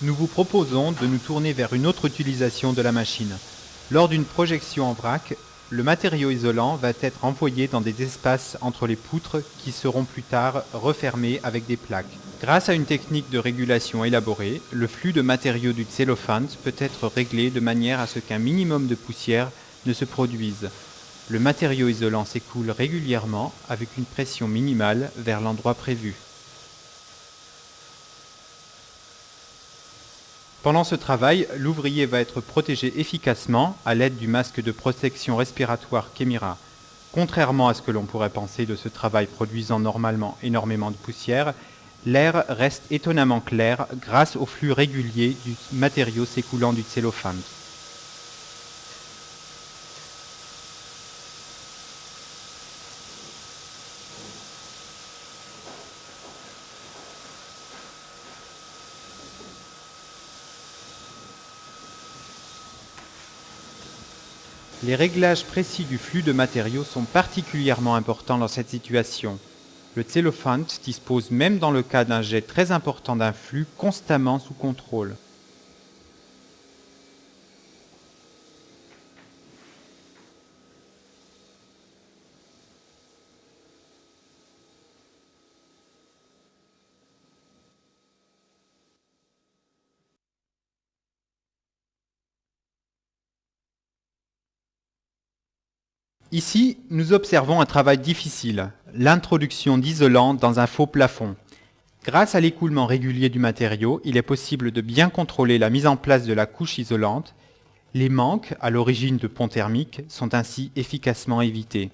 Nous vous proposons de nous tourner vers une autre utilisation de la machine. Lors d'une projection en vrac, le matériau isolant va être envoyé dans des espaces entre les poutres qui seront plus tard refermés avec des plaques. Grâce à une technique de régulation élaborée, le flux de matériaux du cellophane peut être réglé de manière à ce qu'un minimum de poussière ne se produise. Le matériau isolant s'écoule régulièrement avec une pression minimale vers l'endroit prévu. Pendant ce travail, l'ouvrier va être protégé efficacement à l'aide du masque de protection respiratoire Kemira. Contrairement à ce que l'on pourrait penser de ce travail produisant normalement énormément de poussière, l'air reste étonnamment clair grâce au flux régulier du matériau s'écoulant du cellophane. Les réglages précis du flux de matériaux sont particulièrement importants dans cette situation. Le cellophane dispose même dans le cas d'un jet très important d'un flux constamment sous contrôle. Ici, nous observons un travail difficile, l'introduction d'isolant dans un faux plafond. Grâce à l'écoulement régulier du matériau, il est possible de bien contrôler la mise en place de la couche isolante. Les manques, à l'origine de ponts thermiques, sont ainsi efficacement évités.